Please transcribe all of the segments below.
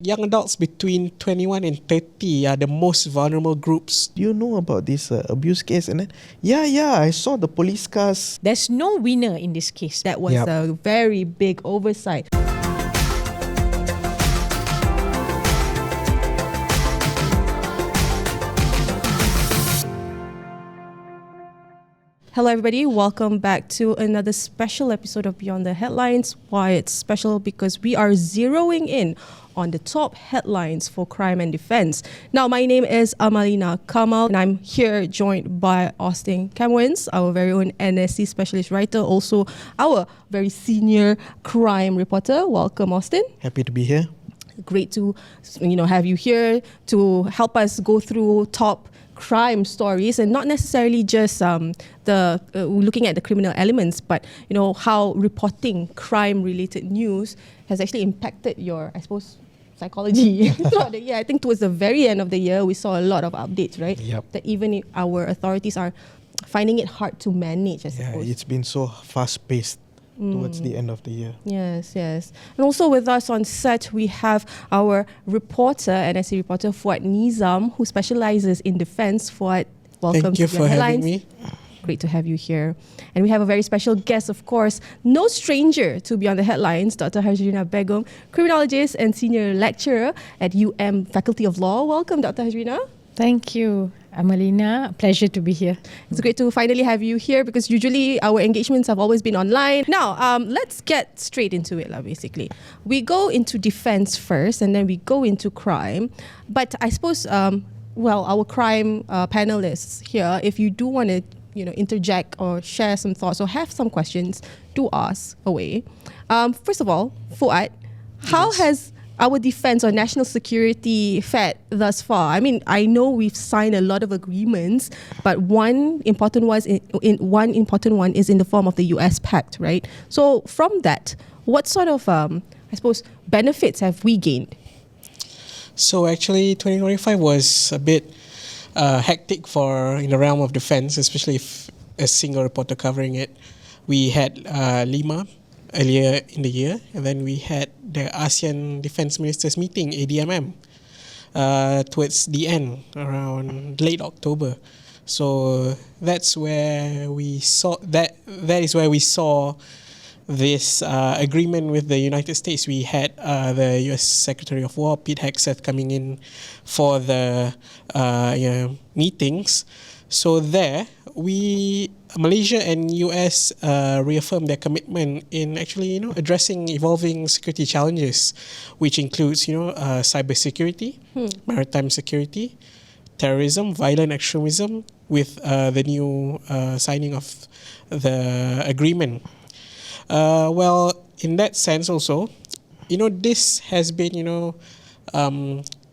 Young adults between 21 and 30 are the most vulnerable groups. Do you know about this abuse case? And then, I saw the police cars. There's no winner in this case. That was Yep. a very big oversight. Hello everybody, welcome back to another special episode of Beyond the Headlines. Why it's special? Because we are zeroing in on the top headlines for crime and defense. Now, my name is Amalina Kamal and I'm here joined by Austin Camwins, our very own NSC specialist writer, also our very senior crime reporter. Welcome, Austin. Happy to be here. Great to have you here to help us go through top crime stories, and not necessarily just looking at the criminal elements, but how reporting crime-related news has actually impacted your, I suppose, psychology throughout the year. I think towards the very end of the year, we saw a lot of updates, right? Yep. That even our authorities are finding it hard to manage, I suppose. Yeah, it's been so fast-paced towards the end of the year. Yes. And also with us on set, we have our reporter, NSC reporter Fuad Nizam, who specializes in defense. Fuad, welcome Thank you to for Beyond having Headlines. me. Great to have you here. And we have a very special guest, of course, no stranger to Beyond the Headlines, Dr. Haezreena Begum, criminologist and senior lecturer at Faculty of Law. Welcome, Dr. Haezreena. Thank you, Amalina. Pleasure to be here. It's great to finally have you here because usually our engagements have always been online. Now, let's get straight into it, basically. We go into defense first and then we go into crime. But I suppose, our crime panelists here, if you do want to interject or share some thoughts or have some questions, do ask away. First of all, Fuad, how has our defense or national security fared thus far? I mean, I know we've signed a lot of agreements, but one important one is in the form of the US Pact, right? So from that, what sort of, benefits have we gained? So actually, 2025 was a bit hectic in the realm of defense, especially if a single reporter covering it. We had Lima earlier in the year, and then we had the ASEAN Defense Ministers meeting, ADMM, towards the end, around late October. So that's where we saw that is where we saw this agreement with the United States. We had the US Secretary of War, Pete Hegseth, coming in for the meetings. So there, Malaysia and US reaffirmed their commitment in actually, addressing evolving security challenges, which includes, cybersecurity, maritime security, terrorism, violent extremism, with the new signing of the agreement. In that sense also, this has been,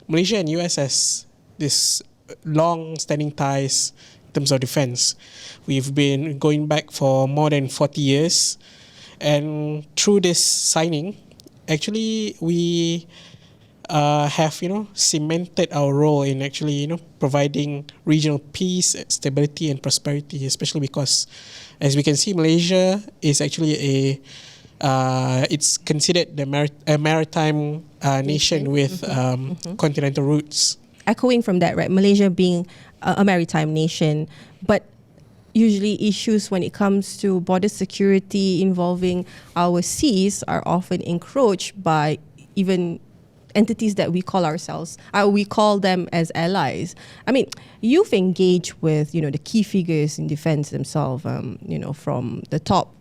Malaysia and US has this long-standing ties in terms of defense. We've been going back for more than 40 years, and through this signing, actually we have cemented our role in actually providing regional peace, stability, and prosperity. Especially because, as we can see, Malaysia is actually it's considered a maritime nation with continental roots. Echoing from that, right? Malaysia being a maritime nation, but usually issues when it comes to border security involving our seas are often encroached by even entities that we call ourselves. We call them as allies. I mean, you've engaged with the key figures in defense themselves. From the top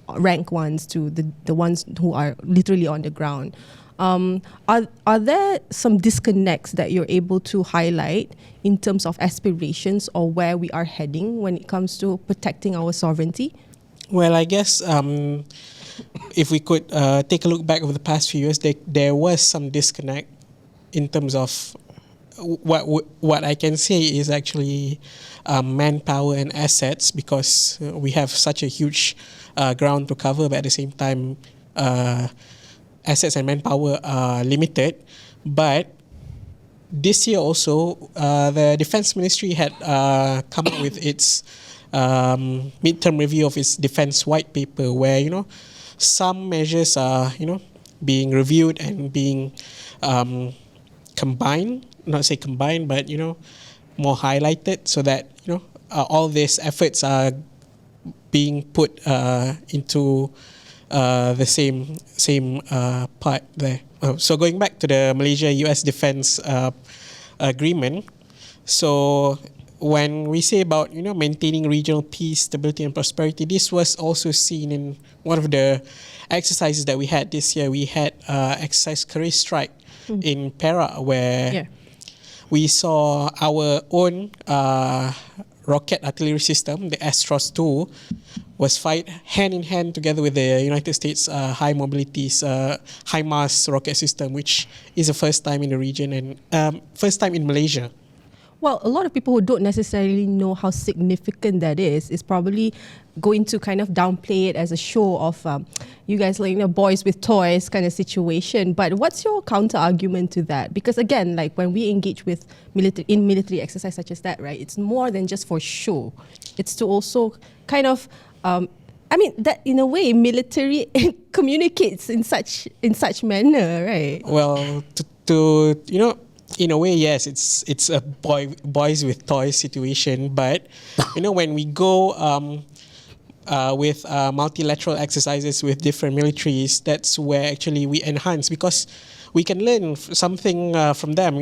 rank ones to the ones who are literally on the ground. Are there some disconnects that you're able to highlight in terms of aspirations or where we are heading when it comes to protecting our sovereignty? Well, I guess if we could take a look back over the past few years, there was some disconnect in terms of what I can say is actually manpower and assets, because we have such a huge ground to cover, but at the same time, assets and manpower are limited. But this year also, the Defense Ministry had come up with its midterm review of its defense white paper, where some measures are being reviewed and being combined. Not say combined, but more highlighted, so that all these efforts are being put into the same part there. So going back to the Malaysia-US defense agreement, so when we say about maintaining regional peace, stability, and prosperity, this was also seen in one of the exercises that we had this year. We had exercise Courage Strike in Perak, where we saw our own rocket artillery system, the Astros 2, was fight hand in hand together with the United States high mobilities HIMARS rocket system, which is the first time in the region and first time in Malaysia. Well, a lot of people who don't necessarily know how significant that is probably going to kind of downplay it as a show of you guys boys with toys kind of situation. But what's your counter argument to that? Because again, like when we engage with military exercise such as that, right, it's more than just for show. It's to also kind of that in a way military communicates in such manner, right? Well, to in a way, yes, it's a boys with toys situation. But when we go with multilateral exercises with different militaries, that's where actually we enhance, because we can learn something from them.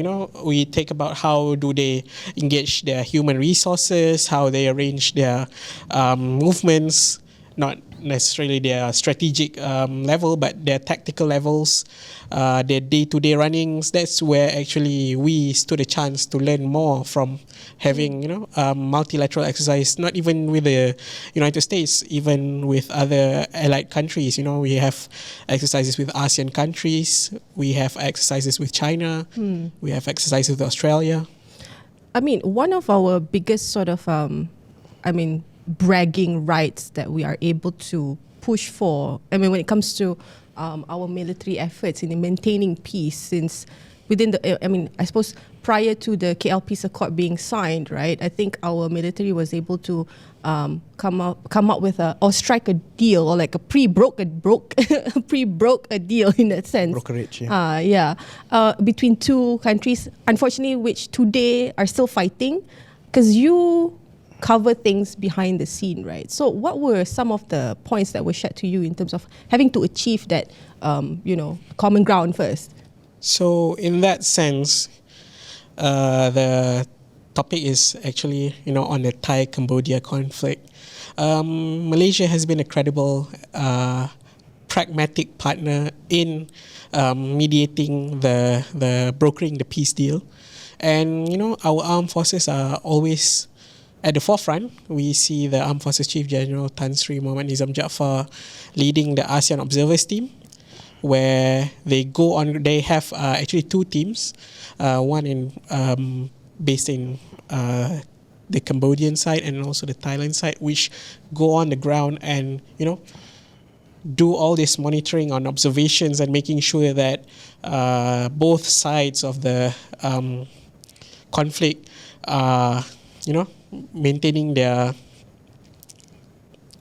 We take about how do they engage their human resources, how they arrange their movements, not necessarily their strategic level, but their tactical levels, their day-to-day runnings. That's where actually we stood a chance to learn more from having multilateral exercise, not even with the United States, even with other allied countries. We have exercises with ASEAN countries, we have exercises with China, we have exercises with Australia. One of our biggest sort of bragging rights that we are able to push for, when it comes to our military efforts in maintaining peace, since within the, I suppose prior to the KL Peace Accord being signed, right, I think our military was able to come up with or strike a deal, or like a pre-broke a deal in that sense. Brokerage, between two countries, unfortunately, which today are still fighting, because you cover things behind the scene, right? So what were some of the points that were shared to you in terms of having to achieve that, common ground first? So in that sense, the topic is actually, on the Thai-Cambodia conflict. Malaysia has been a credible, pragmatic partner in mediating the brokering the peace deal. And, our armed forces are always at the forefront. We see the Armed Forces Chief General Tan Sri Mohammad Nizam Jaafar leading the ASEAN Observers team, where they have actually two teams, one based in the Cambodian side and also the Thailand side, which go on the ground and do all this monitoring on observations and making sure that both sides of the conflict are maintaining their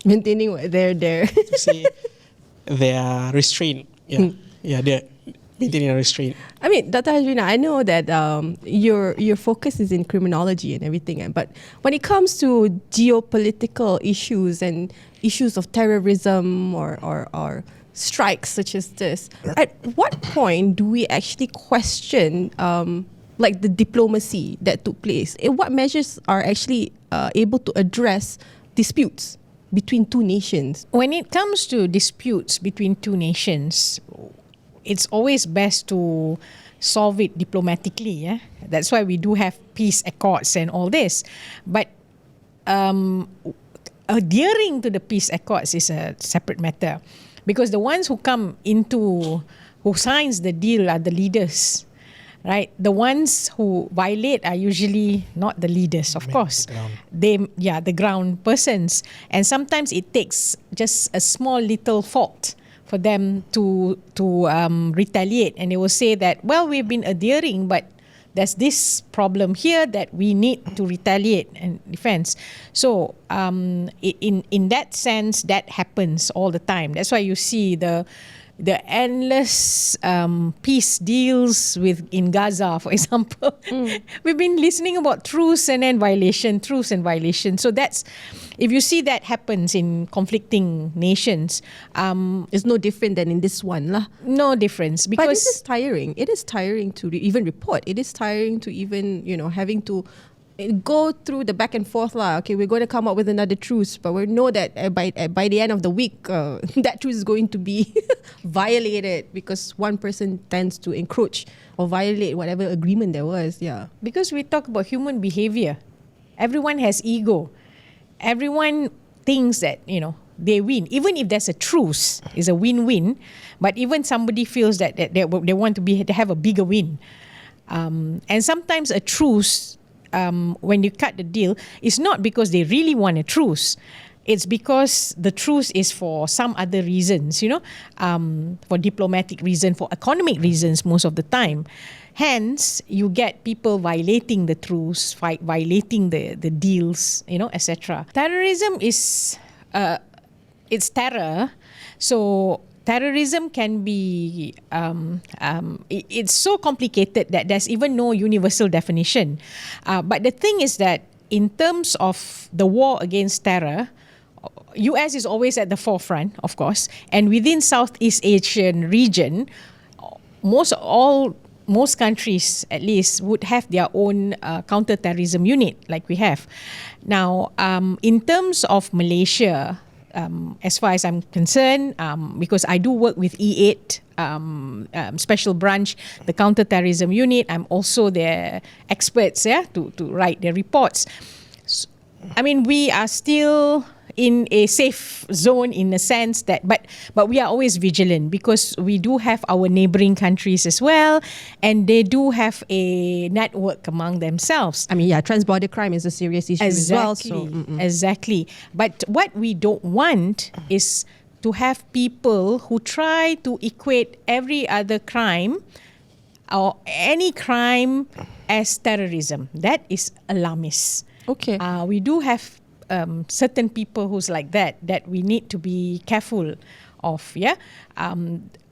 to say their restraint. They're maintaining a restraint. Dr. Haezreena, I know that your focus is in criminology and everything, but when it comes to geopolitical issues and issues of terrorism or strikes such as this, at what point do we actually question the diplomacy that took place? What measures are actually able to address disputes between two nations? When it comes to disputes between two nations, it's always best to solve it diplomatically. That's why we do have peace accords and all this. But adhering to the peace accords is a separate matter, because the ones who signs the deal are the leaders. Right, the ones who violate are usually not the leaders, of course. The ground persons, and sometimes it takes just a small little fault for them to retaliate, and they will say that, well, we've been adhering, but there's this problem here that we need to retaliate and defense. So in that sense, that happens all the time. That's why you see the the endless peace deals in Gaza, for example. We've been listening about truce and then violation, truce and violation. So that's, if you see that happens in conflicting nations, It's no different than in this one lah. no difference, But because this is tiring. It is tiring to even report. It is tiring to even, having to go through the back and forth lah. Okay, we're going to come up with another truce, but we know that by the end of the week, that truce is going to be violated because one person tends to encroach or violate whatever agreement there was. Yeah. because we talk about human behavior. Everyone has ego. Everyone thinks that, they win. Even if there's a truce, it's a win-win. But even somebody feels that they want to have a bigger win. And sometimes a truce, when you cut the deal, is not because they really want a truce. It's because the truce is for some other reasons, for diplomatic reason, for economic reasons most of the time. Hence, you get people violating the truce, violating the deals, etc. Terrorism is, it's terror. So terrorism can be, it's so complicated that there's even no universal definition. But the thing is that in terms of the war against terror, US is always at the forefront, of course, and within Southeast Asian region, most countries at least would have their own counter-terrorism unit like we have. Now, in terms of Malaysia, as far as I'm concerned, because I do work with E8, special branch, the counter-terrorism unit, I'm also their experts to write their reports. I mean, we are still in a safe zone in a sense that, but we are always vigilant because we do have our neighboring countries as well, and they do have a network among themselves. I mean, transborder crime is a serious issue as well. So, Exactly. But what we don't want is to have people who try to equate every other crime or any crime as terrorism. That is alarmist. Okay. We do have certain people who's like that we need to be careful of,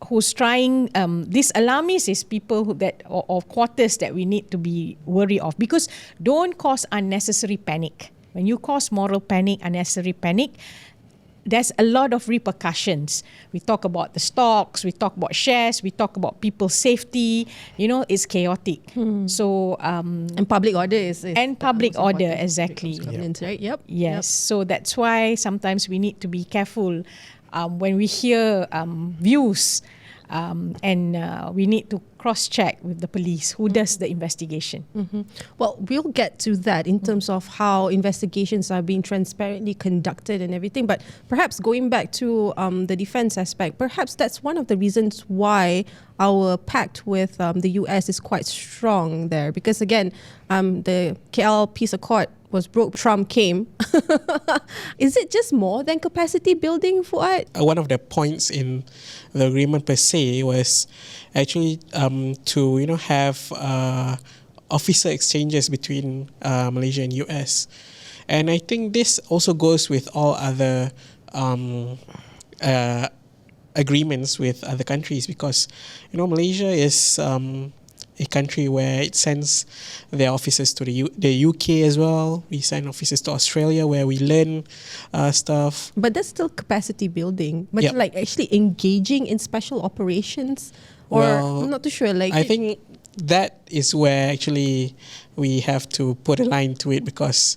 who's trying, this alarmist is people or quarters that we need to be wary of, because don't cause unnecessary panic. When you cause moral panic, unnecessary panic, there's a lot of repercussions. We talk about the stocks, we talk about shares, we talk about people's safety. It's chaotic. So and public order is public also order, important. exactly. Governance, right? Yep. Yes. So that's why sometimes we need to be careful when we hear views, and we need to cross-check with the police who does the investigation. Well, we'll get to that in terms of how investigations are being transparently conducted and everything. But perhaps going back to the defense aspect, perhaps that's one of the reasons why our pact with the US is quite strong there. Because again, the KL Peace Accord was broke, Trump came. Is it just more than capacity building, Fuad? One of the points in the agreement per se was actually to have officer exchanges between Malaysia and US, and I think this also goes with all other agreements with other countries, because Malaysia is a country where it sends their officers to the UK as well. We send officers to Australia where we learn stuff. But that's still capacity building. But Yep. like actually engaging in special operations, or Well, I'm not too sure. Like I think that is where actually we have to put a line to it, because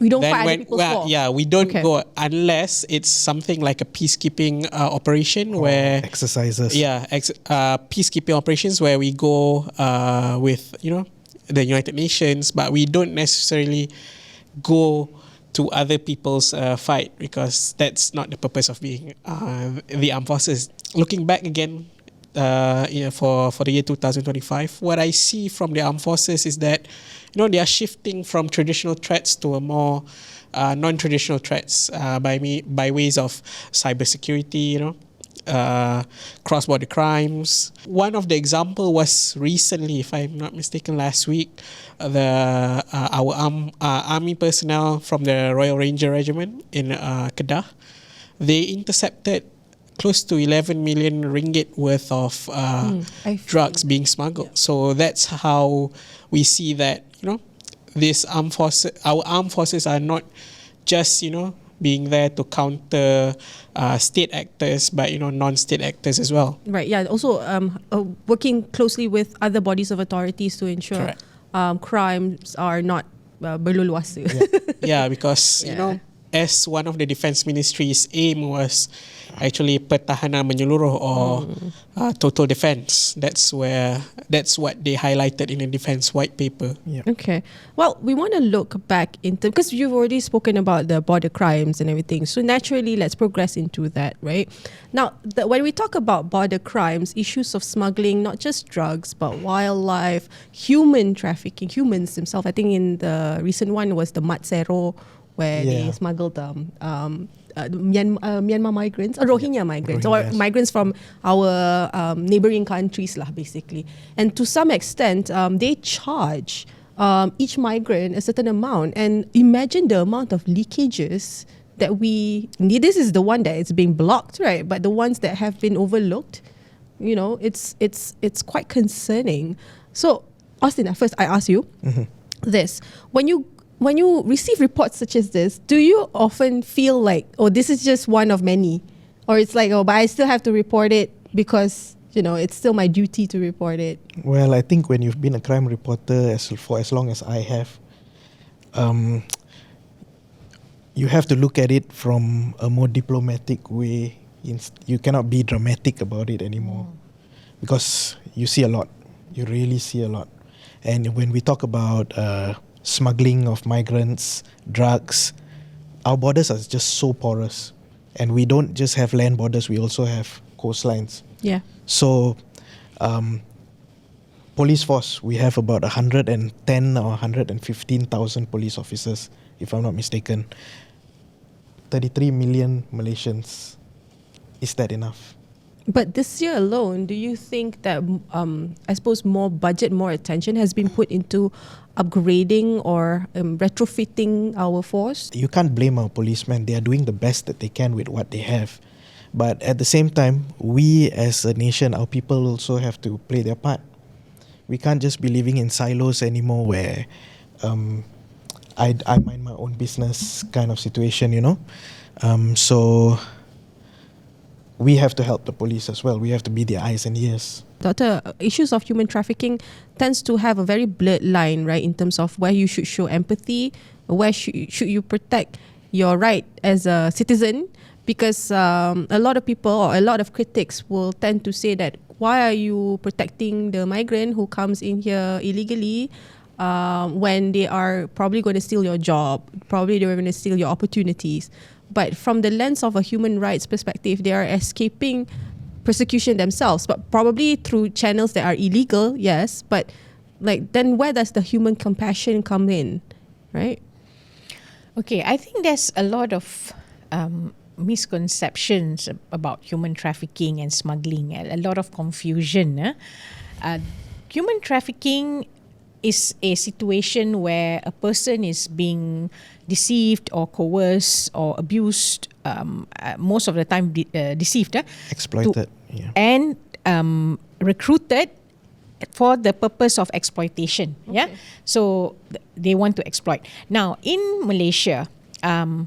we don't then fight other people's war. yeah, we don't Okay. go unless it's something like a peacekeeping operation where exercises. peacekeeping operations where we go with the United Nations, but we don't necessarily go to other people's fight, because that's not the purpose of being the armed forces. Looking back again, for the year 2025, what I see from the armed forces is that they are shifting from traditional threats to a more non-traditional threats by ways of cybersecurity, cross-border crimes. One of the example was recently, if I'm not mistaken, last week, our army personnel from the Royal Ranger Regiment in Kedah, they intercepted close to 11 million ringgit worth of drugs being smuggled. So that's how we see that, this our armed forces are not just, being there to counter state actors, but, non-state actors as well. Right. Yeah. Also, working closely with other bodies of authorities to ensure crimes are not berleluasa. Yeah, because, as one of the defense ministry's aim was actually pertahanan menyeluruh or total defense. That's what they highlighted in the defense white paper. Yeah. Okay. Well, we want to look back into, because you've already spoken about the border crimes and everything. So naturally, let's progress into that, right? Now, when we talk about border crimes, issues of smuggling, not just drugs, but wildlife, human trafficking, humans themselves. I think in the recent one was the Mat Sero, where they smuggled Myanmar migrants, or Rohingya migrants, or migrants from our neighboring countries, basically. And to some extent, they charge each migrant a certain amount. And imagine the amount of leakages that this is the one that is being blocked, right? But the ones that have been overlooked, it's quite concerning. So, Austin, first I ask you this. When you receive reports such as this, do you often feel like, this is just one of many? Or it's like, but I still have to report it because, it's still my duty to report it? Well, I think when you've been a crime reporter for as long as I have, you have to look at it from a more diplomatic way. You cannot be dramatic about it anymore because you see a lot. You really see a lot. And when we talk about smuggling of migrants, drugs, our borders are just so porous. And we don't just have land borders, we also have coastlines. Yeah. So, police force, we have about 110 or 115,000 police officers, if I'm not mistaken. 33 million Malaysians. Is that enough? But this year alone, do you think that, I suppose, more budget, more attention has been put into upgrading or retrofitting our force? You can't blame our policemen. They are doing the best that they can with what they have. But at the same time, we as a nation, our people also have to play their part. We can't just be living in silos anymore where I mind my own business kind of situation, So we have to help the police as well. We have to be their eyes and ears. Doctor, issues of human trafficking tends to have a very blurred line, right, in terms of where you should show empathy, where should you protect your right as a citizen, because a lot of people or a lot of critics will tend to say that, why are you protecting the migrant who comes in here illegally when they are probably going to steal your job, probably they're going to steal your opportunities. But from the lens of a human rights perspective, they are escaping persecution themselves, but probably through channels that are illegal, yes. But then where does the human compassion come in, right? Okay, I think there's a lot of misconceptions about human trafficking and smuggling, a lot of confusion. Human trafficking is a situation where a person is being deceived or coerced or abused, most of the time deceived, exploited, and recruited for the purpose of exploitation. Okay. So they want to exploit. Now in Malaysia,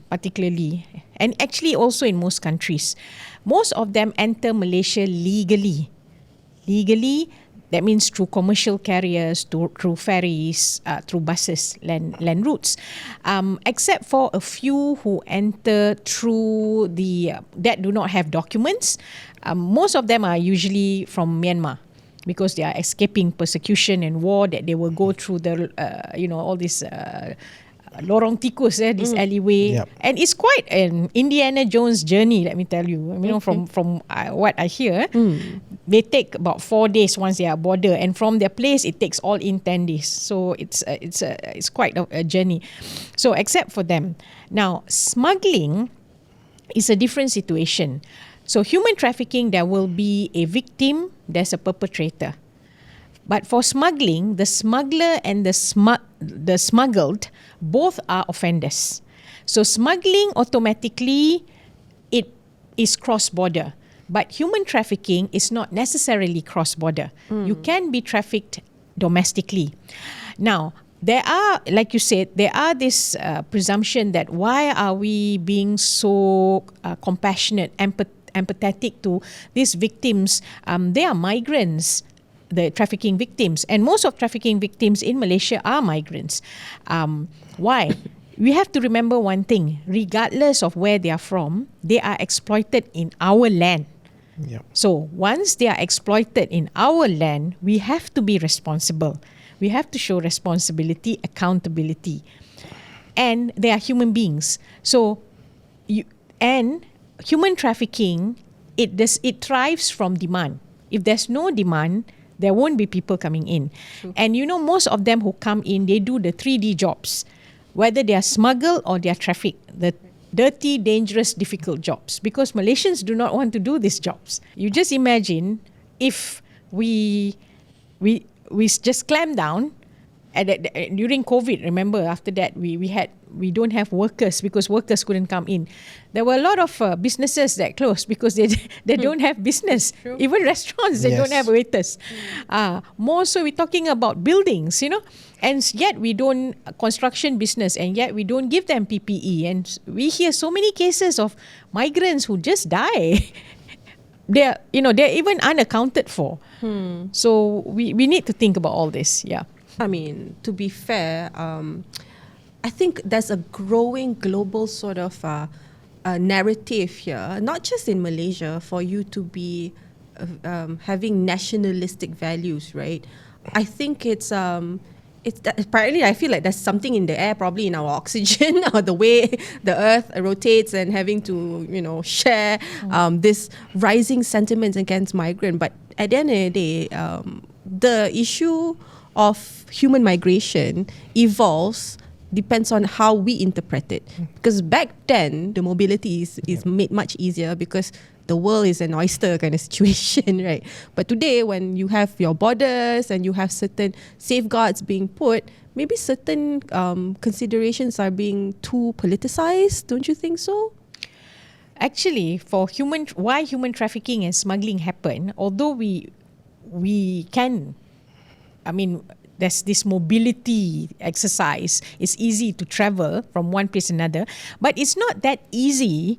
particularly, and actually also in most countries, most of them enter Malaysia legally. That means through commercial carriers, through ferries, through buses, land routes. Except for a few who enter through that do not have documents. Most of them are usually from Myanmar, because they are escaping persecution and war, that they will go through the, all this lorong tikus, this alleyway. Yep. And it's quite an Indiana Jones journey, let me tell you. From what I hear, they take about 4 days once they are border, and from their place it takes all in 10 days. So it's quite a journey. So except for them, now smuggling is a different situation. So human trafficking, there will be a victim, there's a perpetrator. But for smuggling, the smuggler and the smuggled both are offenders. So smuggling automatically, it is cross-border. But human trafficking is not necessarily cross-border. You can be trafficked domestically. Now, there are, like you said, there are this presumption that why are we being so compassionate, empathetic to these victims? They are migrants, the trafficking victims, and most of trafficking victims in Malaysia are migrants. Why? We have to remember one thing: regardless of where they are from, they are exploited in our land. Yeah. So once they are exploited in our land, we have to be responsible. We have to show responsibility, accountability. And they are human beings. So, human trafficking, it thrives from demand. If there's no demand, there won't be people coming in. True. And most of them who come in, they do the 3D jobs. Whether they are smuggled or they are trafficked. The dirty, dangerous, difficult jobs. Because Malaysians do not want to do these jobs. You just imagine if we just clamped down during COVID. Remember, after that we don't have workers because workers couldn't come in. There were a lot of businesses that closed because they don't have business. True. Even restaurants, they don't have waiters. More so, we're talking about buildings, and yet we don't construction business, and yet we don't give them PPE, and we hear so many cases of migrants who just die. They're even unaccounted for. So we need to think about all this. Yeah. I mean, to be fair, I think there's a growing global sort of narrative here, not just in Malaysia, for you to be having nationalistic values, right? I think it's apparently I feel like there's something in the air, probably in our oxygen or the way the earth rotates, and having to share this rising sentiments against migrant. But at the end of the day, the issue of human migration evolves, depends on how we interpret it. Because back then, the mobility is made much easier because the world is an oyster kind of situation, right? But today, when you have your borders and you have certain safeguards being put, maybe certain considerations are being too politicized. Don't you think so? Actually, why human trafficking and smuggling happen, although we can, there's this mobility exercise. It's easy to travel from one place to another, but it's not that easy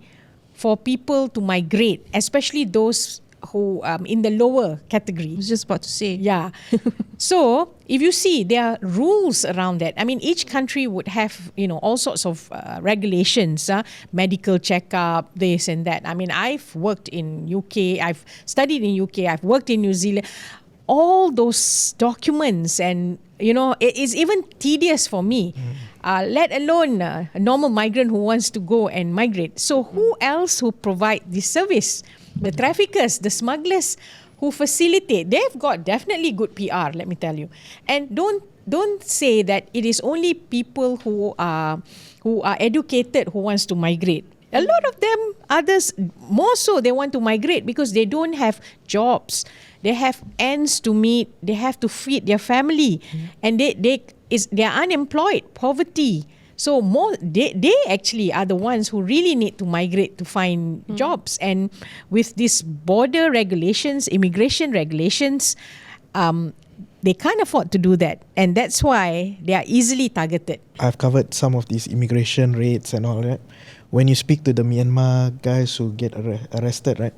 for people to migrate, especially those who in the lower category. I was just about to say. Yeah. So if you see, there are rules around that. Each country would have, all sorts of regulations, medical checkup, this and that. I've worked in UK, I've studied in UK, I've worked in New Zealand. All those documents, and it is even tedious for me, let alone a normal migrant who wants to go and migrate. So who else who provide this service? The traffickers, the smugglers who facilitate. They've got definitely good PR, let me tell you. And don't say that it is only people who are educated who wants to migrate. A lot of them, others more so, they want to migrate because they don't have jobs. They have ends to meet. They have to feed their family, and they are unemployed, poverty. So they actually are the ones who really need to migrate to find jobs. And with these border regulations, immigration regulations, they can't afford to do that, and that's why they are easily targeted. I've covered some of these immigration raids and all that. When you speak to the Myanmar guys who get arrested, right?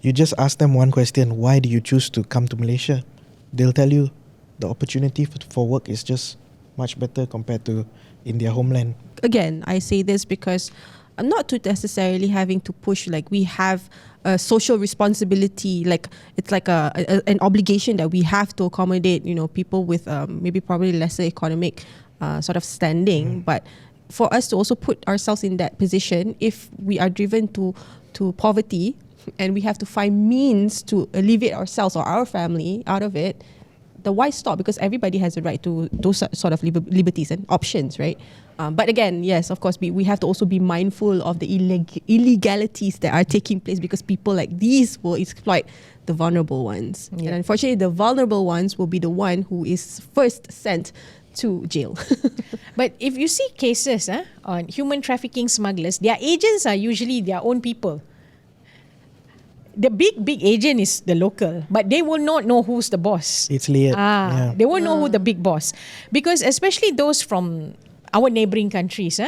You just ask them one question: why do you choose to come to Malaysia? They'll tell you the opportunity for work is just much better compared to in their homeland. Again, I say this because I'm not to necessarily having to push, like we have a social responsibility, like it's like an obligation that we have to accommodate, people with maybe probably lesser economic sort of standing. But for us to also put ourselves in that position, if we are driven to poverty, and we have to find means to alleviate ourselves or our family out of it, the why stop? Because everybody has a right to those sort of liberties and options, right? But again, yes, of course, we have to also be mindful of the illegalities that are taking place, because people like these will exploit the vulnerable ones. Yeah. And unfortunately, the vulnerable ones will be the one who is first sent to jail. But if you see cases on human trafficking smugglers, their agents are usually their own people. the big agent is the local, but they will not know who's the boss. It's layered. Yeah. They won't know who the big boss, because especially those from our neighboring countries,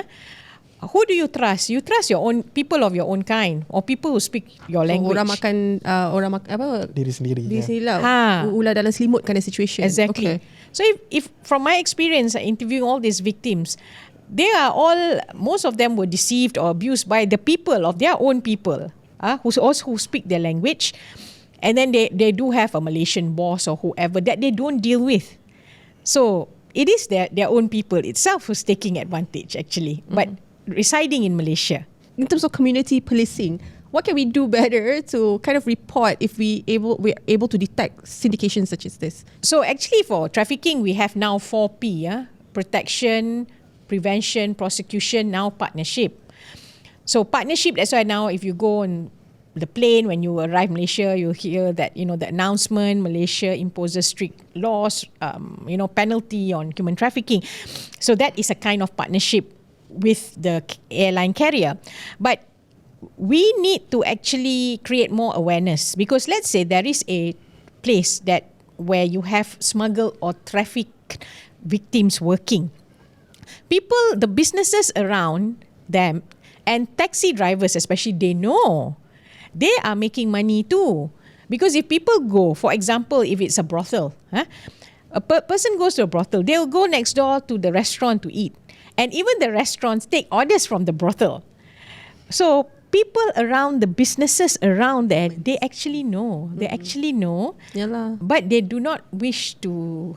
who do you trust? You trust your own people of your own kind, or people who speak your language. Orang makan apa? Diri sendiri. Diri Yeah. sendiri lah. Ha. Ular dalam selimut kind of situation. Exactly. Okay. So if from my experience interviewing all these victims, they are all, most of them were deceived or abused by the people of their own people, who speak their language, and then they do have a Malaysian boss or whoever that they don't deal with. So it is their own people itself who's taking advantage actually, but residing in Malaysia. In terms of community policing, what can we do better to kind of report if we're able to detect syndications such as this? So actually for trafficking, we have now 4P, protection, prevention, prosecution, now partnership. So partnership, that's why now if you go on the plane, when you arrive Malaysia, you'll hear that, the announcement, Malaysia imposes strict laws, penalty on human trafficking. So that is a kind of partnership with the airline carrier. But we need to actually create more awareness, because let's say there is a place where you have smuggled or trafficked victims working. People, the businesses around them, and taxi drivers especially, they know they are making money too. Because if people go, for example, if it's a brothel, a person goes to a brothel, they'll go next door to the restaurant to eat. And even the restaurants take orders from the brothel. So people around, the businesses around there, they actually know. They actually know. Yalah. But they do not wish to,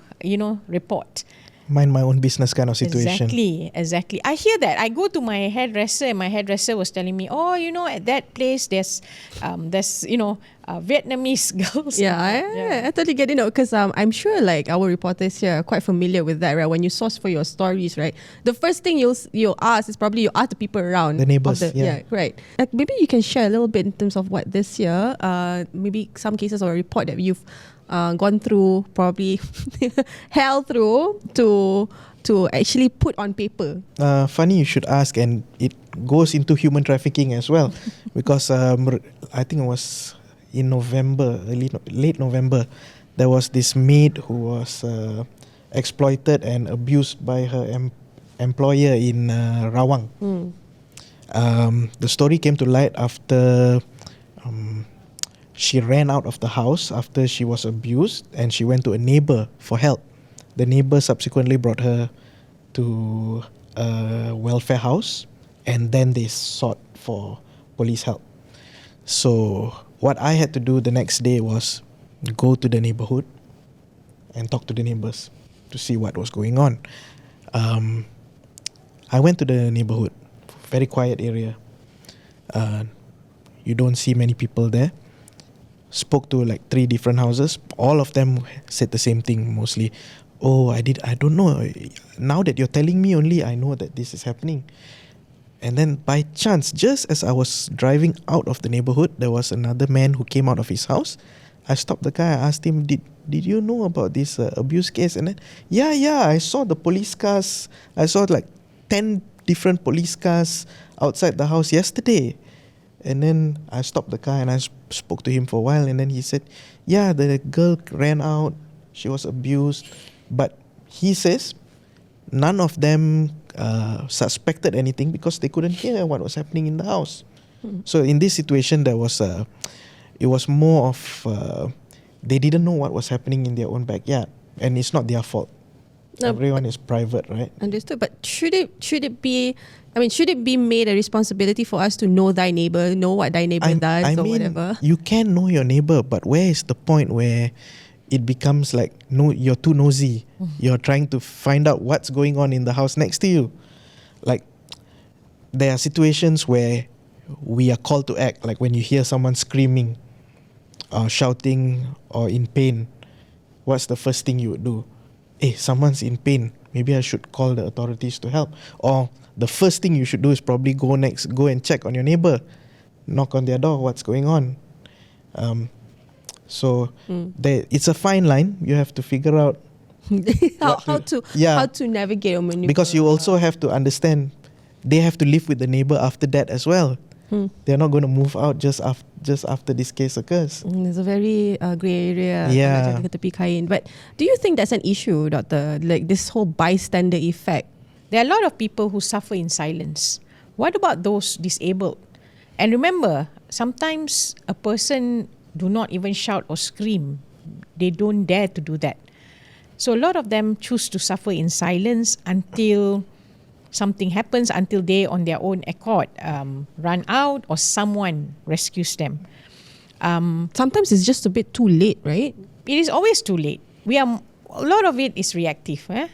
report. Mind my own business kind of situation. Exactly. I hear that. I go to my hairdresser, and my hairdresser was telling me, at that place there's Vietnamese girls. Yeah, I totally get it because I'm sure like our reporters here are quite familiar with that, right? When you source for your stories, right? The first thing you'll ask is probably you ask the people around. The neighbors, right. Like maybe you can share a little bit in terms of what this year, maybe some cases or a report that you've gone through, probably held through to actually put on paper. Funny you should ask, and it goes into human trafficking as well, because I think it was in November, late November, there was this maid who was exploited and abused by her employer in Rawang. The story came to light after she ran out of the house after she was abused, and she went to a neighbor for help. The neighbor subsequently brought her to a welfare house, and then they sought for police help. So what I had to do the next day was go to the neighborhood and talk to the neighbors to see what was going on. I went to the neighborhood, very quiet area. You don't see many people there. Spoke to like 3 different houses. All of them said the same thing mostly. I don't know. Now that you're telling me only, I know that this is happening. And then by chance, just as I was driving out of the neighborhood, there was another man who came out of his house. I stopped the guy. I asked him, did you know about this abuse case? And then, yeah, I saw the police cars. I saw like 10 different police cars outside the house yesterday. And then I stopped the car and I spoke to him for a while. And then he said, yeah, the girl ran out. She was abused. But he says none of them suspected anything because they couldn't hear what was happening in the house. So in this situation, it was more of they didn't know what was happening in their own backyard. And it's not their fault. No, everyone is private, right? Understood. But should it be made a responsibility for us to know thy neighbor, know what thy neighbor does or whatever? You can know your neighbor, but where is the point where it becomes like, no, you're too nosy. You're trying to find out what's going on in the house next to you. Like, there are situations where we are called to act, like when you hear someone screaming or shouting or in pain, what's the first thing you would do? Someone's in pain. Maybe I should call the authorities to help. Or the first thing you should do is probably go and check on your neighbor, knock on their door, what's going on. It's a fine line. You have to figure out how to navigate or maneuver. Because you also have to understand they have to live with the neighbor after that as well. They're not going to move out just after this case occurs. There's a very grey area. Yeah. Nak jaga tepi kain. But do you think that's an issue, Doctor? Like this whole bystander effect? There are a lot of people who suffer in silence. What about those disabled? And remember, sometimes a person do not even shout or scream. They don't dare to do that. So a lot of them choose to suffer in silence until something happens, until they on their own accord run out or someone rescues them. Sometimes it's just a bit too late, right? It is always too late. A lot of it is reactive. A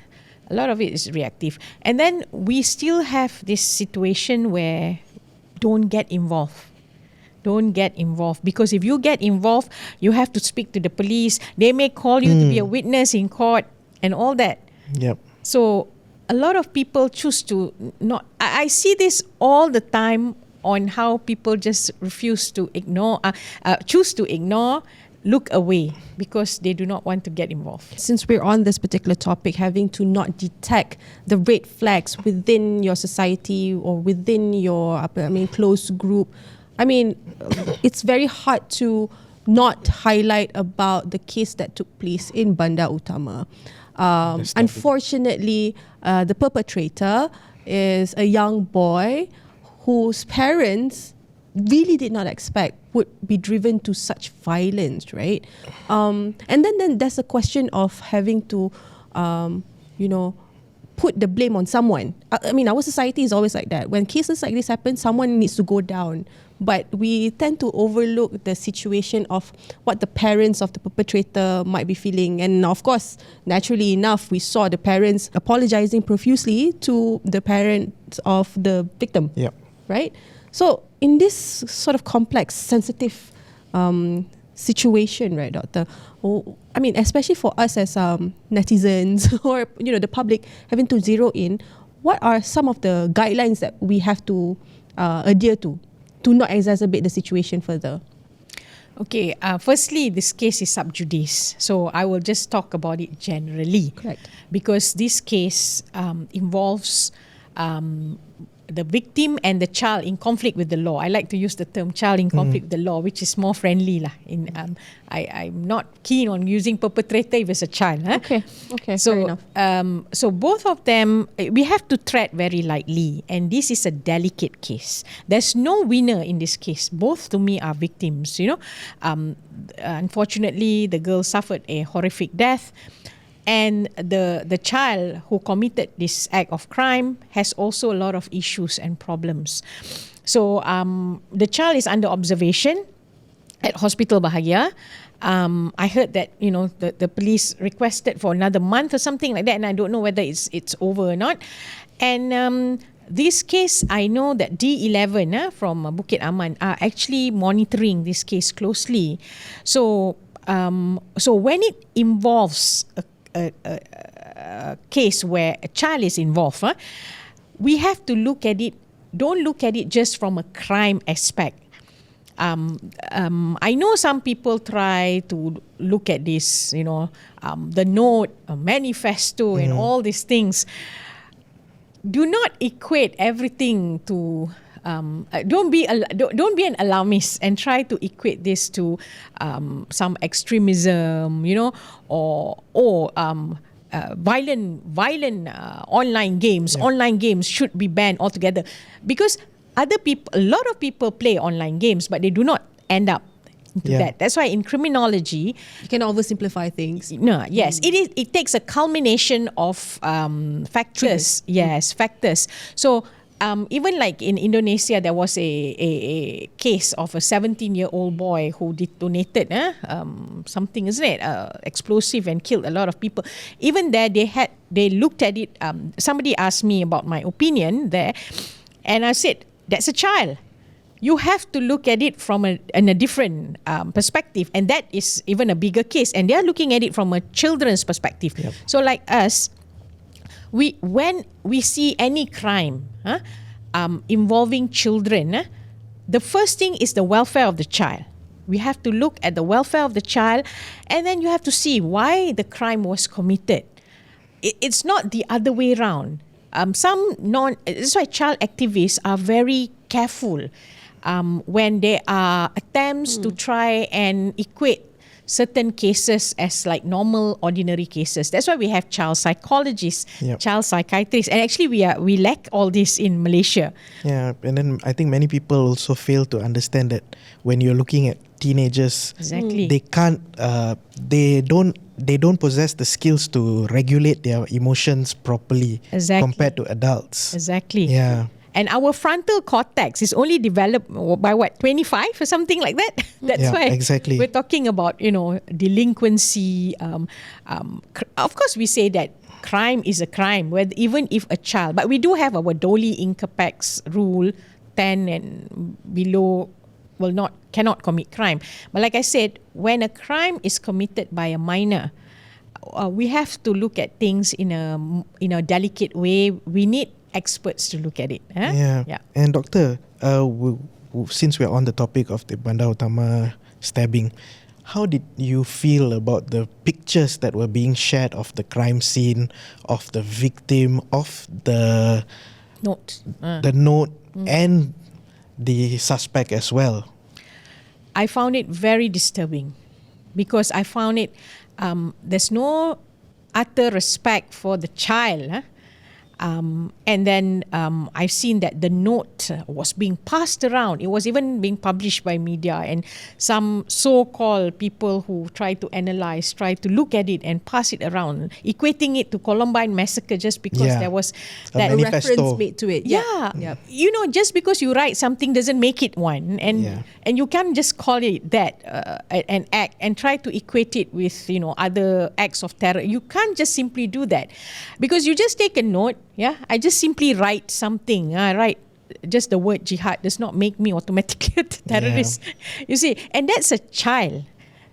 lot of it is reactive. And then we still have this situation where don't get involved. Don't get involved. Because if you get involved, you have to speak to the police. They may call you to be a witness in court and all that. Yep. So a lot of people choose to not. I see this all the time on how people just refuse to ignore, choose to ignore, look away because they do not want to get involved. Since we're on this particular topic, having to not detect the red flags within your society or within your close group, it's very hard to not highlight about the case that took place in Bandar Utama. Unfortunately, the perpetrator is a young boy whose parents really did not expect would be driven to such violence, right? And then there's a question of having to, put the blame on someone. Our society is always like that. When cases like this happen, someone needs to go down. But we tend to overlook the situation of what the parents of the perpetrator might be feeling. And of course, naturally enough, we saw the parents apologizing profusely to the parents of the victim. Yep. Right? So in this sort of complex, sensitive situation, right, Doctor? Especially for us as netizens or the public, having to zero in, what are some of the guidelines that we have to adhere to not exacerbate the situation further? Okay, firstly, this case is sub judice. So I will just talk about it generally. Correct. Because this case involves the victim and the child in conflict with the law. I like to use the term child in conflict with the law, which is more friendly lah. I'm not keen on using perpetrator if it's a child. Okay, so, fair enough. So both of them, we have to tread very lightly, and this is a delicate case. There's no winner in this case. Both to me are victims. Unfortunately, the girl suffered a horrific death. And the child who committed this act of crime has also a lot of issues and problems. So the child is under observation at Hospital Bahagia. I heard that the police requested for another month or something like that, and I don't know whether it's over or not. And this case, I know that D11 from Bukit Aman are actually monitoring this case closely. So when it involves a case where a child is involved, we have to look at it. Don't look at it just from a crime aspect. I know some people try to look at this, the note, a manifesto, and all these things. Do not equate everything to. Don't be an alarmist and try to equate this to some extremism, or violent online games. Yeah. Online games should be banned altogether because a lot of people play online games, but they do not end up into that. That's why in criminology, you can oversimplify things. No, yes, it takes a culmination of factors. Yes, factors. So. Even like in Indonesia, there was a case of a 17-year-old boy who detonated something, isn't it? Explosive and killed a lot of people. Even there, they looked at it. Somebody asked me about my opinion there, and I said, that's a child. You have to look at it from a different perspective, and that is even a bigger case. And they are looking at it from a children's perspective. Yep. So like us, when we see any crime involving children, the first thing is the welfare of the child. We have to look at the welfare of the child, and then you have to see why the crime was committed. It's not the other way around. That's why child activists are very careful. when there are attempts to try and equate certain cases as like normal ordinary cases. That's why we have child psychologists, Yep. child psychiatrists, and actually we lack all this in Malaysia. Yeah, and then I think many people also fail to understand that when you're looking at teenagers, Exactly. they can't, they don't possess the skills to regulate their emotions properly Exactly. compared to adults. Exactly. Yeah. And our frontal cortex is only developed by 25 or something like that. That's Yeah, why exactly. we're talking about, delinquency. Of course, we say that crime is a crime, even if a child. But we do have our Dolly Incapax rule, 10 and below cannot commit crime. But like I said, when a crime is committed by a minor, we have to look at things in a delicate way. We need experts to look at it. Yeah. And doctor, since we're on the topic of the Bandar Utama stabbing, how did you feel about the pictures that were being shared of the crime scene, of the victim, of the Note. note and the suspect as well? I found it very disturbing because I found it there's no utter respect for the child. And then I've seen that the note was being passed around. It was even being published by media, and some so-called people who try to analyze, try to look at it and pass it around, equating it to Columbine massacre just because Yeah. there was A that manifesto. reference made to it. Yeah. Yep. Just because you write something doesn't make it one. And Yeah. and you can't just call it that, an act, and try to equate it with, other acts of terror. You can't just simply do that. Because you just take a note, I just simply write something. I write just the word jihad does not make me automatically a terrorist. You see, and that's a child.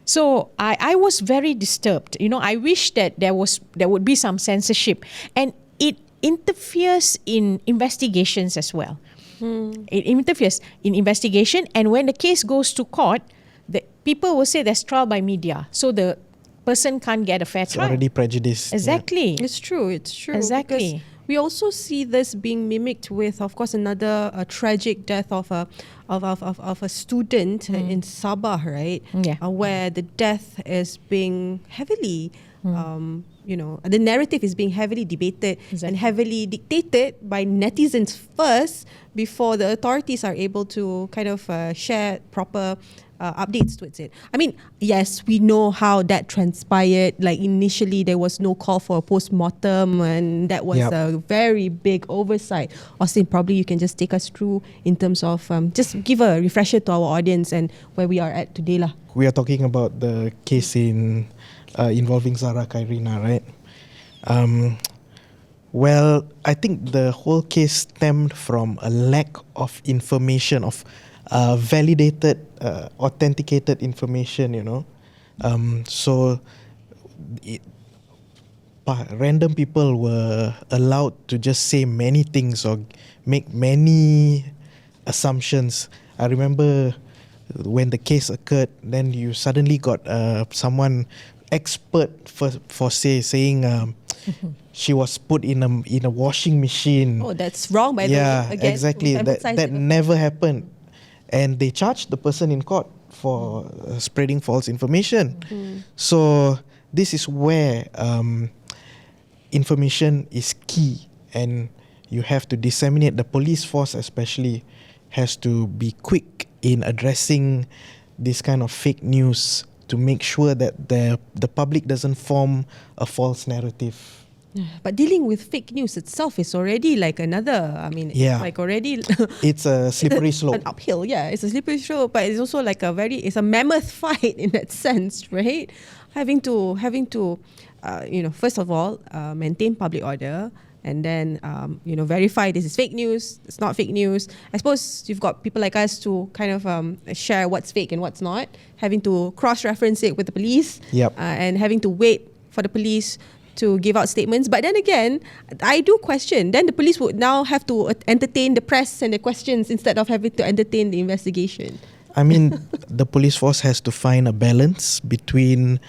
So I was very disturbed. I wish that there would be some censorship, and it interferes in investigations as well. It interferes in investigation, and when the case goes to court, the people will say there's trial by media, so the person can't get a fair It's trial. already prejudiced. Exactly. It's true. Exactly. Because we also see this being mimicked with, of course, another tragic death of a student in Sabah, right? Yeah. Where the death is being heavily, the narrative is being heavily debated Exactly. and heavily dictated by netizens first before the authorities are able to kind of share proper updates towards it. I mean, yes, we know how that transpired. Like initially, there was no call for a post-mortem, and that was Yep. a very big oversight. Austin, probably you can just take us through in terms of just give a refresher to our audience and where we are at today, lah. We are talking about the case involving Zara Haezreena, right? Well, I think the whole case stemmed from a lack of information, of validated, authenticated information, So random people were allowed to just say many things or make many assumptions. I remember when the case occurred, then you suddenly got someone expert for saying she was put in a washing machine. Oh, that's wrong, by the way. Yeah, Again, exactly. we've emphasized That it. never happened, and they charged the person in court for spreading false information. So this is where information is key, and you have to disseminate. The police force especially has to be quick in addressing this kind of fake news to make sure that the public doesn't form a false narrative. But dealing with fake news itself is already like another, Yeah. it's like already It's a slippery an slope. uphill. Yeah, it's a slippery slope, but it's also like it's a mammoth fight in that sense, right? Having to, first of all, maintain public order, and then, verify this is fake news, it's not fake news. I suppose you've got people like us to kind of share what's fake and what's not, having to cross-reference it with the police, Yep. and having to wait for the police to give out statements. But then again, I do question, then the police would now have to entertain the press and the questions instead of having to entertain the investigation. I mean, the police force has to find a balance between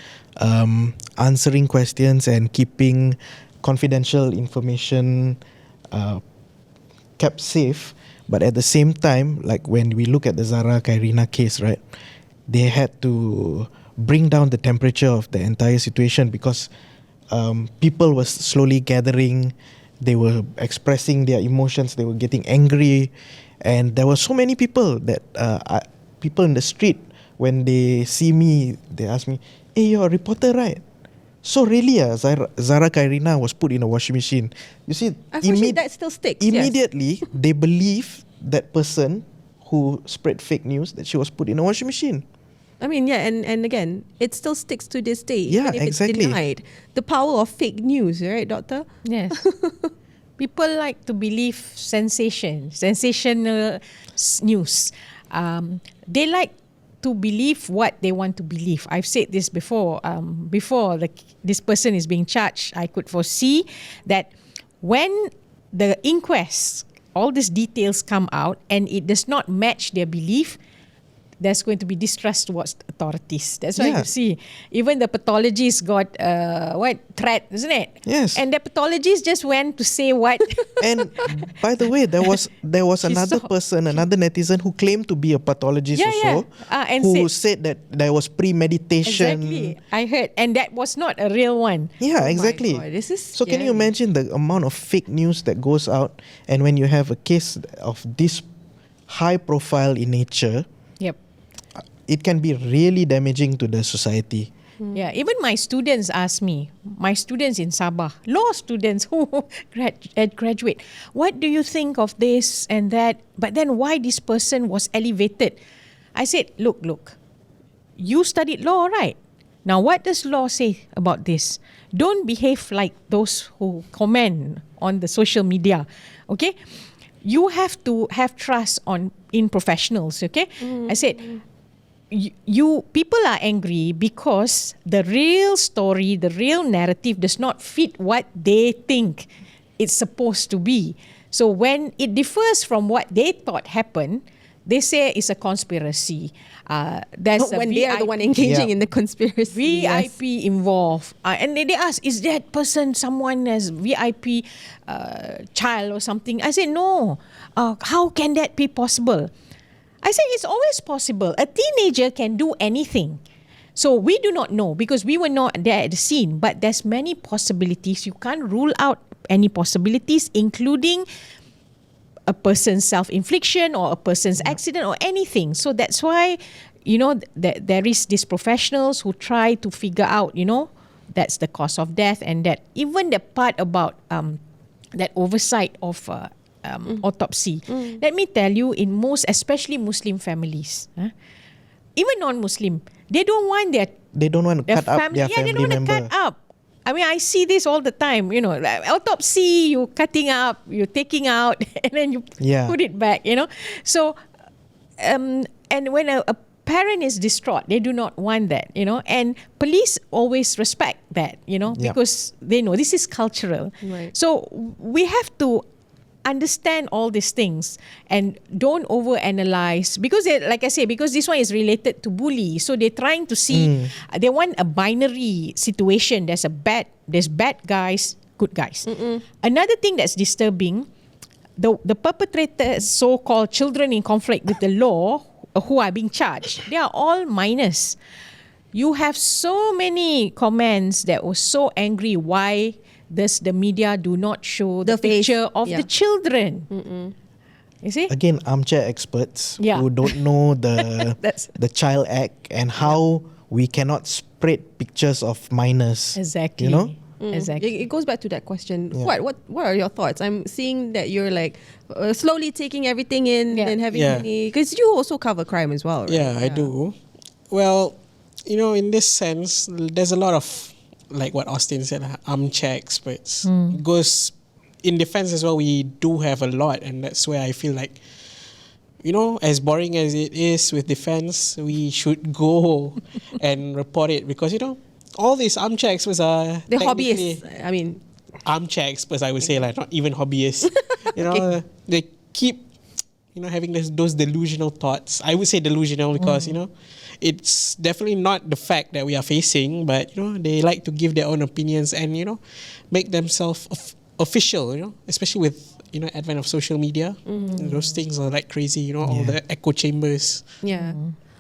answering questions and keeping confidential information kept safe. But at the same time, like when we look at the Zara Haezreena case, right, they had to bring down the temperature of the entire situation because people were slowly gathering. They were expressing their emotions. They were getting angry, and there were so many people that people in the street, when they see me, they ask me, "Hey, you're a reporter, right?" So really, Zara Haezreena was put in a washing machine. You see, Unfortunately, that still sticks. immediately they believe that person who spread fake news that she was put in a washing machine. I mean, yeah, and again, it still sticks to this day. Yeah, even if exactly. It's denied. The power of fake news, right, Doctor? Yes. People like to believe sensational news. They like to believe what they want to believe. I've said this before. Before this person is being charged, I could foresee that when the inquest, all these details come out and it does not match their belief, there's going to be distrust towards authorities. That's why you see, even the pathologist got threat, isn't it? Yes. And the pathologist just went to say what. And by the way, there was another another netizen who claimed to be a pathologist and who said that there was premeditation. Exactly, I heard, and that was not a real one. Yeah, exactly. My God, this is So can you imagine the amount of fake news that goes out, and when you have a case of this high profile in nature, Yep. it can be really damaging to the society. Yeah, even my students ask me, my students in Sabah, law students who graduate, what do you think of this and that? But then why this person was elevated? I said, look, you studied law, right? Now, what does law say about this? Don't behave like those who comment on the social media, okay? You have to have trust in professionals, okay? I said, you people are angry because the real story, the real narrative does not fit what they think it's supposed to be. So when it differs from what they thought happened, they say it's a conspiracy. There's when they are the one engaging in the conspiracy. VIP involved. And they ask, is that person someone as VIP child or something? I said, no. How can that be possible? I say it's always possible. A teenager can do anything. So we do not know because we were not there at the scene. But there's many possibilities. You can't rule out any possibilities, including a person's self-infliction or a person's accident or anything. So that's why, there is these professionals who try to figure out, that's the cause of death, and that even the part about that oversight of autopsy. Let me tell you, in most, especially Muslim families, even non-Muslim, they don't want to cut up their family they don't want to cut up. I mean, I see this all the time. Like autopsy, you cutting up, you're taking out, and then you put it back. So, and when a parent is distraught, they do not want that. And police always respect that. Because they know this is cultural. Right. So we have to understand all these things and don't overanalyze because like I say, because this one is related to bully, so they're trying to see they want a binary situation. There's bad guys, good guys. Another thing that's disturbing, the perpetrators, so-called children in conflict with the law who are being charged, they are all minors. You have so many comments that were so angry. Why does the media do not show the picture of the children? You see? Again, armchair experts who don't know the Child Act and how we cannot spread pictures of minors. Exactly. Exactly. It goes back to that question. What are your thoughts? I'm seeing that you're like slowly taking everything in and having because you also cover crime as well, right? Yeah, I do. Well, in this sense, there's a lot of, like what Austin said, armchair experts. Goes in defense as well, we do have a lot, and that's where I feel like, as boring as it is with defense, we should go and report it because, all these armchair experts are the hobbyists. I mean, armchair experts, I would say, like not even hobbyists. They keep, having those delusional thoughts. I would say delusional because, it's definitely not the fact that we are facing, but they like to give their own opinions and make themselves official, especially with advent of social media. Those things are like crazy. All the echo chambers. Yeah.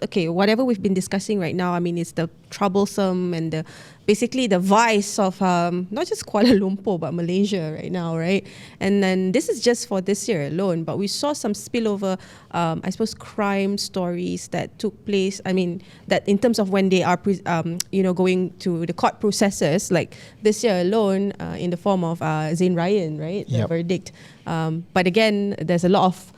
Okay, whatever we've been discussing right now, I mean, it's the troublesome and basically the vice of not just Kuala Lumpur but Malaysia right now, right? And then this is just for this year alone, but we saw some spillover, I suppose, crime stories that took place. I mean, that in terms of when they are, going to the court processes, like this year alone, in the form of Zain Ryan, right? The verdict. But again, there's a lot of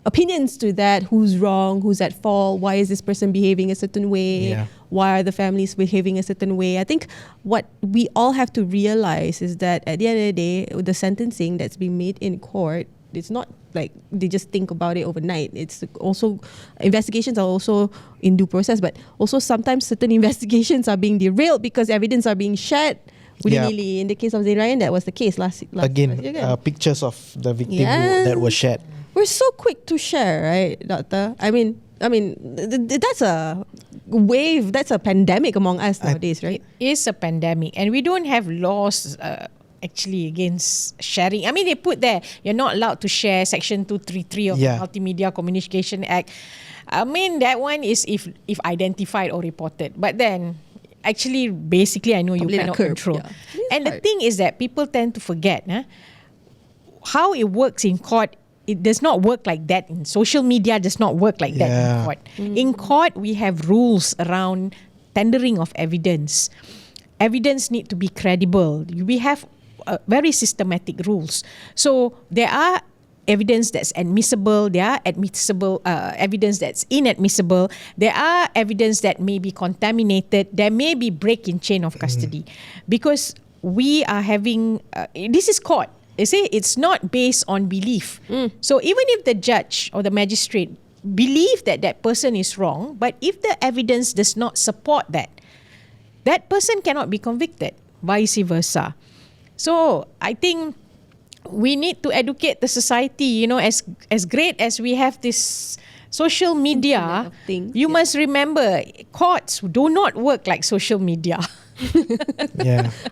opinions to that. Who's wrong? Who's at fault? Why is this person behaving a certain way? Why are the families behaving a certain way? I think what we all have to realize is that at the end of the day, the sentencing that's being made in court, it's not like they just think about it overnight. It's also, investigations are also in due process, but also sometimes certain investigations are being derailed because evidence are being shared willy-nilly. In the case of Zain Ryan, that was the case last Again, pictures of the victim that were shared. We're so quick to share, right, Doctor? I mean, that's a wave, that's a pandemic among us nowadays, right? It is a pandemic, and we don't have laws actually against sharing. I mean, they put there, you're not allowed to share Section 233 of the Multimedia Communication Act. I mean, that one is if identified or reported. But then, actually, basically, I know you cannot control. And the thing is that people tend to forget how it works in court. It does not work like that in social media. Does not work like that in court. In court, we have rules around tendering of evidence. Evidence need to be credible. We have very systematic rules. So there are evidence that's admissible. There are admissible evidence that's inadmissible. There are evidence that may be contaminated. There may be break in chain of custody, because we are having this is court. They say it's not based on belief. So even if the judge or the magistrate believe that that person is wrong, but if the evidence does not support that, that person cannot be convicted, vice versa. So I think we need to educate the society. As great as we have this social media, you must remember, courts do not work like social media.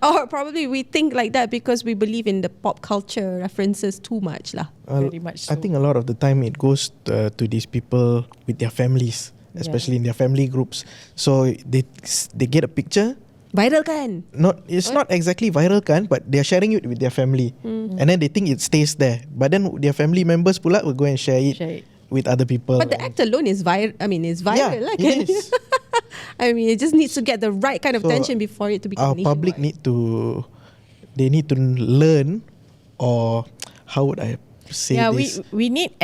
Or probably we think like that because we believe in the pop culture references too much lah. Very much so. I think a lot of the time it goes to these people with their families, especially in their family groups. So they get a picture. Viral kan? It's not exactly viral kan, but they are sharing it with their family, and then they think it stays there. But then their family members pula will go and share it with other people. But the act alone is viral. I mean, it's viral. It is. I mean, it just needs to get the right kind of attention before it to become our public need to learn, or how would I say this? we need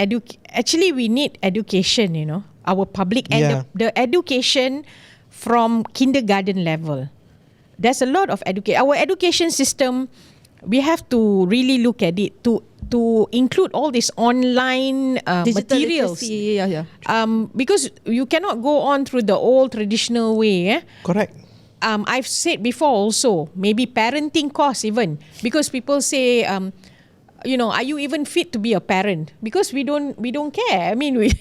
we need education, our public, and the education from kindergarten level. There's a lot of our education system. We have to really look at it to include all these online materials. Because you cannot go on through the old traditional way. Correct. I've said before also, maybe parenting course even, because people say, are you even fit to be a parent? Because we don't care. I mean,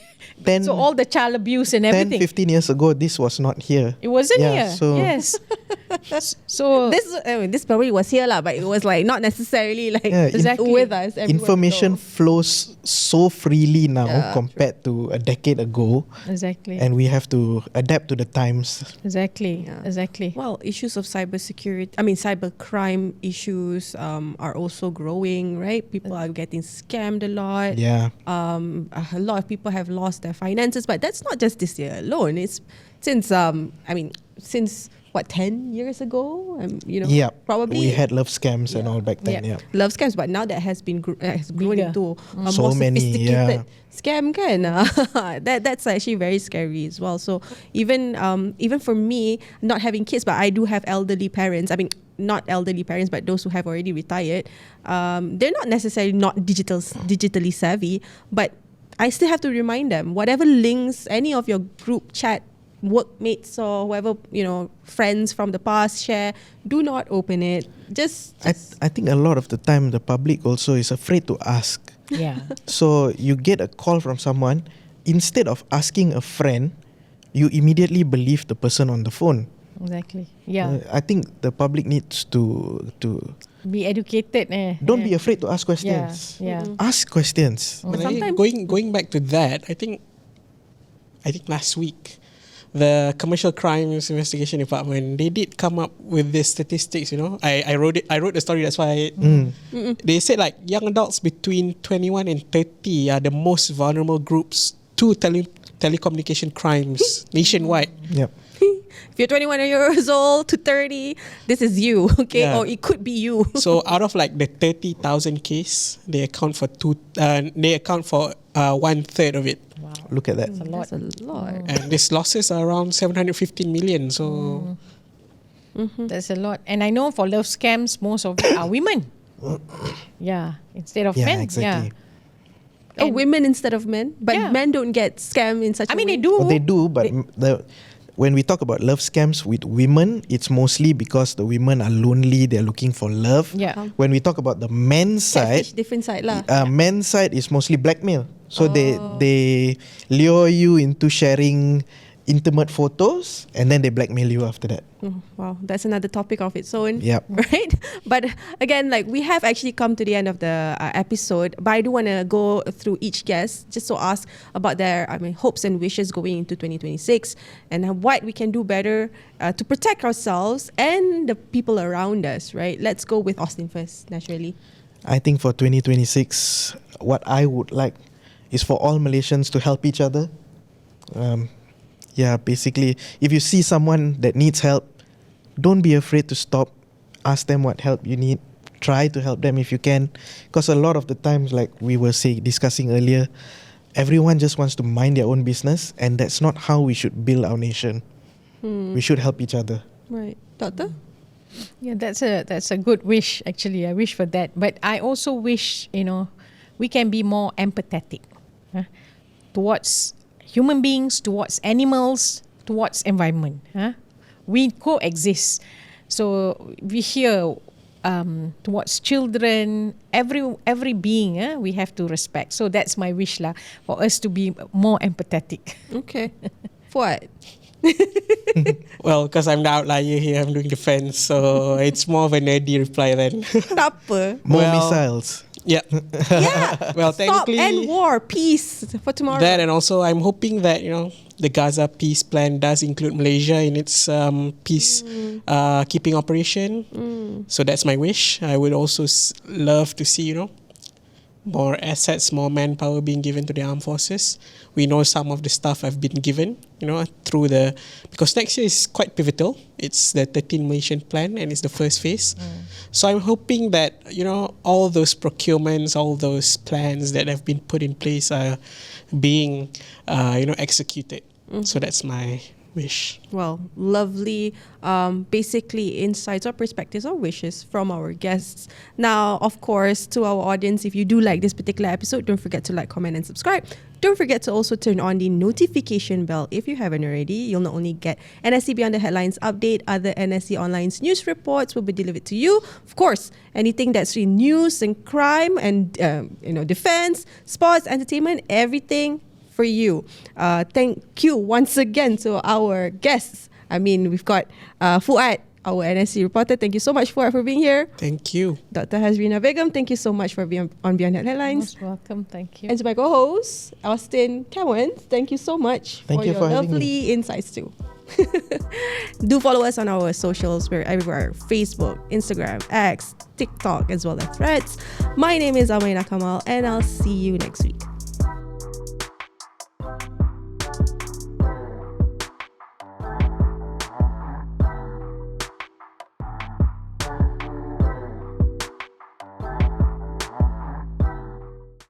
so all the child abuse and everything. 10-15 years ago, this was not here. It wasn't here. So yes. So this probably was here lah, but it was like not necessarily like with us. Information flows so freely now compared to a decade ago. Exactly. And we have to adapt to the times. Exactly. Well, issues of cybercrime issues are also growing, right? People are getting scammed a lot. A lot of people have lost their finances, but that's not just this year alone. It's since 10 years ago, probably we had love scams and all back then. Love scams, but now that has grown into a so more many, sophisticated scam kan. That's actually very scary as well. So even for me, not having kids, but I do have elderly parents. I mean, not elderly parents, but those who have already retired. They're not necessarily not digitally savvy, but I still have to remind them, whatever links any of your group chat workmates or whoever, friends from the past share, do not open it. I think a lot of the time the public also is afraid to ask. So you get a call from someone, instead of asking a friend, you immediately believe the person on the phone. Exactly. I think the public needs to Be educated. Don't be afraid to ask questions. Yeah. Ask questions. But sometimes- going back to that, I think last week, the Commercial Crimes Investigation Department, they did come up with these statistics. I wrote the story. That's why they said like young adults between 21 and 30 are the most vulnerable groups to telecommunication crimes nationwide. Yep. If you're 21 years old to 30, this is you, okay? Yeah. Or it could be you. So out of like the 30,000 case, they account for one third of it. Wow. Look at that. That's a lot. That's a lot. And these losses are around 750 million. So That's a lot. And I know for love scams, most of it are women. Yeah, instead of Yeah, men. exactly. Oh, And- women instead of men, but Yeah. men don't get scammed in such I a mean, way. they do. They do, but when we talk about love scams with women, it's mostly because the women are lonely, they're looking for love. Yeah. When we talk about the men's side, Catfish, different side lah. men's side is mostly blackmail. So they lure you into sharing intimate photos and then they blackmail you after that. Wow, that's another topic of its own. Yep. Right? But again, like we have actually come to the end of the episode, but I do want to go through each guest just to ask about their hopes and wishes going into 2026 and what we can do better to protect ourselves and the people around us, right? Let's go with Austin first, naturally. I think for 2026, what I would like is for all Malaysians to help each other. Basically, if you see someone that needs help, don't be afraid to stop. Ask them what help you need. Try to help them if you can. Because a lot of the times, like we were discussing earlier, everyone just wants to mind their own business, and that's not how we should build our nation. We should help each other. Right. Doctor? Yeah, that's a good wish actually. I wish for that. But I also wish, we can be more empathetic towards human beings, towards animals, towards environment. We coexist. So we here towards children, every being we have to respect. So that's my wish lah, for us to be more empathetic. Okay. What? well, because I'm the outlier here, I'm doing defense, so it's more of a nerdy reply then. Tak apa. More Well, missiles. Yeah. Yeah. Well, Stop technically, end war, peace for tomorrow. that, and also I'm hoping that the Gaza peace plan does include Malaysia in its peace keeping operation. So that's my wish. I would also love to see more assets, more manpower being given to the armed forces. We know some of the stuff have been given, through because next year is quite pivotal. It's the 13 Malaysian plan and it's the first phase. So I'm hoping that, all those procurements, all those plans that have been put in place are being, executed. So that's my wish. Well, lovely, basically insights or perspectives or wishes from our guests. Now, of course, to our audience, if you do like this particular episode, don't forget to like, comment, and subscribe. Don't forget to also turn on the notification bell if you haven't already. You'll not only get NSC Beyond the Headlines update, other NSC Online's news reports will be delivered to you. Of course, anything that's in news and crime and defense, sports, entertainment, everything for you. Thank you once again to our guests. We've got Fuad, our NSC reporter. Thank you so much, Fuad, for being here. Thank you. Dr. Haezreena Begum, thank you so much for being on Beyond the Headlines. Most welcome. Thank you. And to my co-host, Austin Cameron, thank you so much Thank you your for having lovely insights too. Do follow us on our socials. We're everywhere: Facebook, Instagram, X, TikTok, as well as Threads. My name is Amaina Kamal, and I'll see you next week.